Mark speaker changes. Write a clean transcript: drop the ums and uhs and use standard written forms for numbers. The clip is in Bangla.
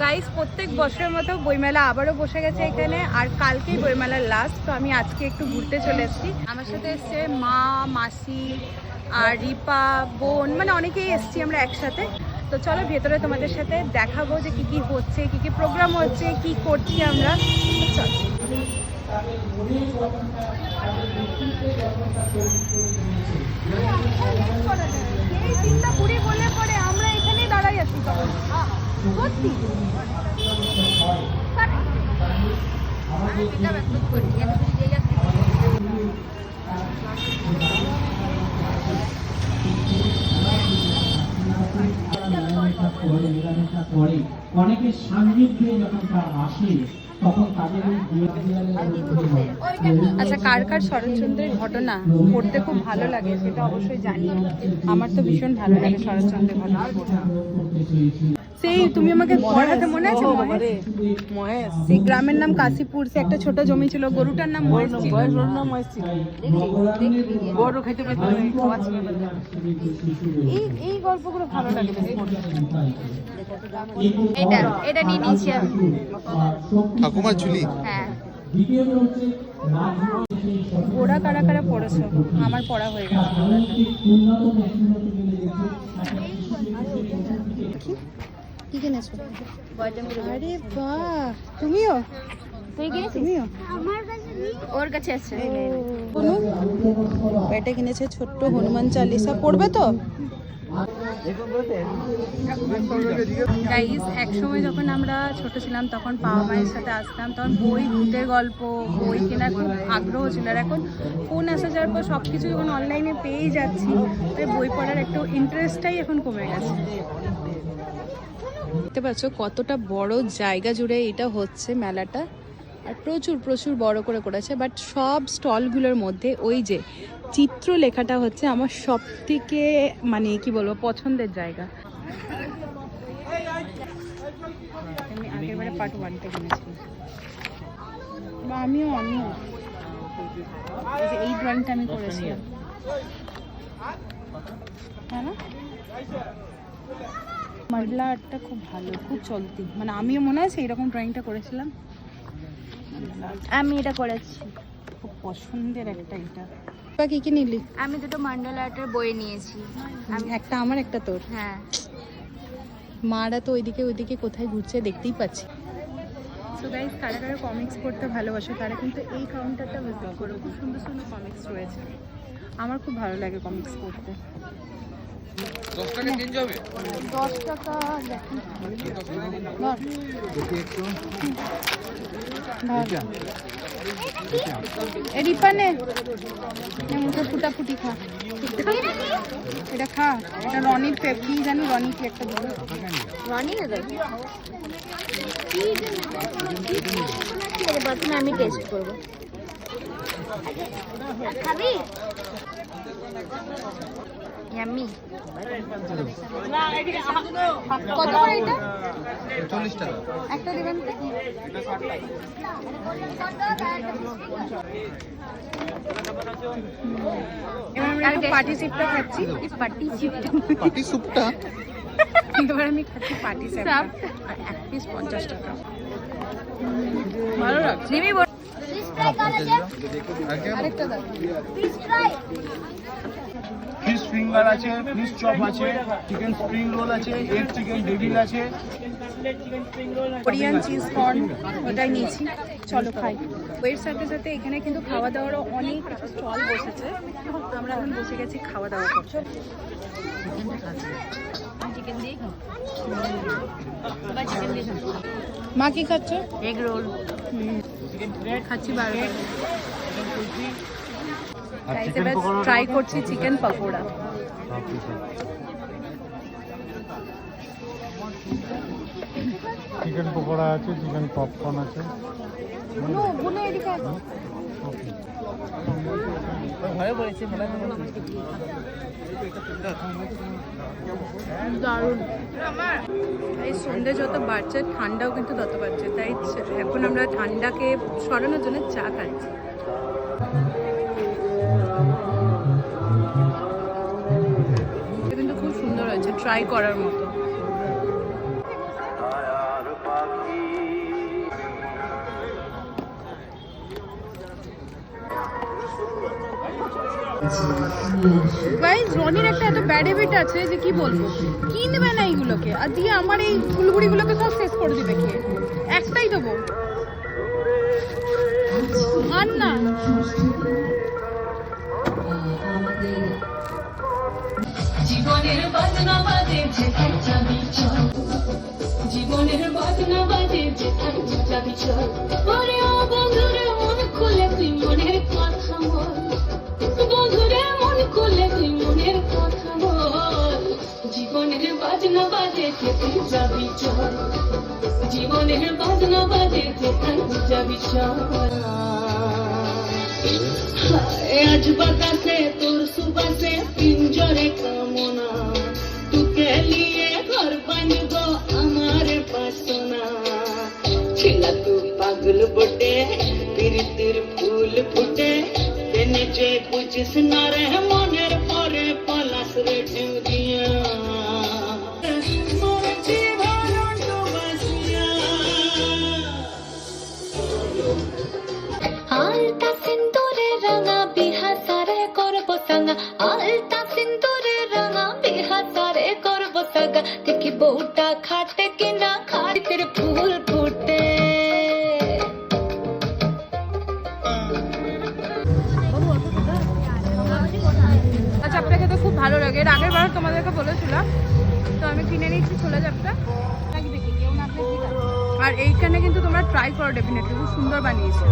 Speaker 1: গাইস প্রত্যেক বছরের মতো বইমেলা আবারও বসে গেছে এখানে, আর কালকেই বইমেলার লাস্ট। তো আমি আজকে একটু ঘুরতে চলে এসেছি। আমার সাথে এসছে মা, মাসি আর রিপা, বোন, মানে অনেকেই এসছি আমরা একসাথে। তো চলো ভেতরে তোমাদের সাথে দেখাবো যে কি কি হচ্ছে, কি কি প্রোগ্রাম হচ্ছে, কি করছি আমরা। চলো। এই তিনটা বুড়ি বলে পরে আমরা এখানেই দাঁড়াই আছি তখন সত্যি।
Speaker 2: অনেকের সান্নিধ্যে যখন তার আসে তখন তাদের
Speaker 1: আচ্ছা, কার কার শরৎচন্দ্রের ঘটনা পড়তে খুব ভালো লাগে সেটা অবশ্যই জানি। আমার তো ভীষণ ভালো লাগে শরৎচন্দ্রের ঘটনা পড়তে। সেই তুমি আমাকে পড়াতে মনে আছে মহেশ? সেই গ্রামের নাম কাশীপুর, সে একটা ছোট জমি ছিল, গরুটার নাম মহেশ ছিল। গরু খেতে পেত না, খাওয়া ছিল না। এই গল্পগুলো ভালো লাগে।
Speaker 3: এটা এটা নিয়ে নিয়েছি আমি।
Speaker 4: ঠাকুমার ঝুলি।
Speaker 3: হ্যাঁ,
Speaker 1: ওরা কারা কারা পড়েছো? আমার পড়া হয়ে গেছে। কি কিনেছো? আরে বাহ, তুমিও?
Speaker 3: তুই কিনেছিস?
Speaker 1: তুমিও?
Speaker 3: ওর কাছে আছে।
Speaker 1: এটা কিনেছে ছোট্ট হনুমান চালিসা, পড়বে তো? গাইস, একসময় যখন আমরা ছোট ছিলাম তখন বাবা মায়ের সাথে আসতাম, তখন বই, ভূতের গল্প, বই কেনার খুব আগ্রহ ছিল। আর এখন ফোন আসা যাওয়ার পর সব কিছু যখন অনলাইনে পেয়েই যাচ্ছি, তাই বই পড়ার একটু ইন্টারেস্টটাই এখন কমে গেছে। দেখতে পাচ্ছ কতটা বড় জায়গা জুড়ে এটা হচ্ছে মেলাটা, আর প্রচুর প্রচুর বড় করে করেছে। বাট সব স্টলগুলোর মধ্যে ওই যে চিত্র লেখাটা হচ্ছে আমার সব থেকে, মানে কি বলবো, পছন্দের জায়গা। আমি আগেরবারে পার্ট 1টা কিনেছি। আমিও এই ড্রয়িংটা আমি করেছিলাম, হ্যাঁ না? মার্ডলা আর্টটা খুব ভালো, খুব চলতি। মানে আমিও মনে আছে এরকম ড্রয়িংটা করেছিলাম।
Speaker 3: আমি এটা করেছি,
Speaker 1: খুব পছন্দের একটা এটা। কি কি নিলি?
Speaker 3: আমি দুটো মান্ডালা আর্টের বই নিয়েছি।
Speaker 1: একটা আমার, একটা তোর।
Speaker 3: হ্যাঁ,
Speaker 1: মারা তো ওইদিকে কোথায় ঘুরছে দেখতেই পাচ্ছি। সো গাইস, কারা কারা কমিক্স পড়তে ভালোবাসে তারা কিন্তু এই কাউন্টারটা ভিজিট করো। খুব সুন্দর সুন্দর কমিক্স রয়েছে। আমার খুব ভালো লাগে কমিক্স পড়তে।
Speaker 4: 10 টাকা চেঞ্জ হবে?
Speaker 1: 10 টাকা দেখি। রিপানে মুখে ফুটাফুটি খা। এটা খা, এটা রনির পেপ, কি জানি রনি কি একটা বলো।
Speaker 3: রনি না তো? ঠিক আছে, প্রথমে আমি টেস্ট করবো। খাবি? ইয়াম্মি।
Speaker 1: কত করে এটা?
Speaker 4: 40 টাকা।
Speaker 1: একটা দিবেন তো? এবার আমরা একটু পার্টি সিপটা খাচ্ছি।
Speaker 4: পাটি সুপটা।
Speaker 1: এবার আমি খাচ্ছি পার্টি সিপ, আর এক পিস 50 টাকা। ভালো লাগছে। আরেকটা দাও।
Speaker 5: ফিশ ফিঙ্গার আছে, ফিশ চপ আছে, চিকেন স্প্রিং রোল আছে, এগ চিকেন ডেভিল আছে,
Speaker 1: কোরিয়ান চিজ কর্ন, ওটাই নিয়েছি। চলো খাই। এর সাথে সাথে এখানে কিন্তু খাওয়া দাওয়ারও অনেক কিছু স্টল বসেছে। আমরা এখন বসে গেছি খাওয়া দাওয়া করছি। মা কি খাচ্ছ?
Speaker 3: এগ রোল
Speaker 1: খাচ্ছি বারবার। ট্রাই করছি চিকেন পকোড়া।
Speaker 6: চিকেন পকোড়া আছে, চিকেন পপকর্ন আছে।
Speaker 1: দারুণ। এই সন্ধ্যে যত বাড়ছে ঠান্ডাও কিন্তু তত বাড়ছে, তাই এখন আমরা ঠান্ডাকে সরানোর জন্য চা খাচ্ছি। কিন্তু খুব সুন্দর হয়েছে, ট্রাই করার মতো। গাইস রনির একটা এত ব্যাড হ্যাবিট আছে যে কি বলবো, কিনবে না এইগুলোকে আর দিয়ে আমার এই ফুলগুড়িগুলোকে সব শেষ করে দিবে খেয়ে। একটাই দেবো আর না।
Speaker 7: জীবনের বাজনা বাজে যেথায় যাবি চল, জীবনের বাজনা বাজে যেথায় যাবি চল। ওরে ও বন্ধুরে মন খুলে তুই মনের কথা বল, বন্ধুরে মন খুলে তুই মনের কথা বল। জীবনের বাজনা বাজে যেথায় যাবি চল, জীবনের বাজনা বাজে যেথায় যাবি চল। আজ বাতাসে তোর সুবাসে পিঞ্জরে কামনা, তোকে নিয়ে ঘর বানব আমার বাসনা। ছিলা তু পাগল বটে প্রীতির ফুল ফুটে, তেনে যে বুঝিস না রে মনের পরে পলাশ রে ঢেউ দিয়া। মরছি ভারত বাসিয়া। আলতা সিন্দুরে রাঙা বিহাসারে করব সাঙ্গা, আলতা সিন্দুরে রাঙা বিহাসারে করব সাঙ্গা। দেখি বউটা খাটে কিনা খাটের ফুল ফুটে।
Speaker 1: চাপটা খেতে খুব ভালো লাগে, এর আগের বার তোমাদেরকে বলেছিলাম, তো আমি কিনে নিচ্ছি ছোলা চাপটা। আর এইখানে কিন্তু তোমরা ট্রাই করো ডেফিনেটলি, খুব সুন্দর বানিয়েছে।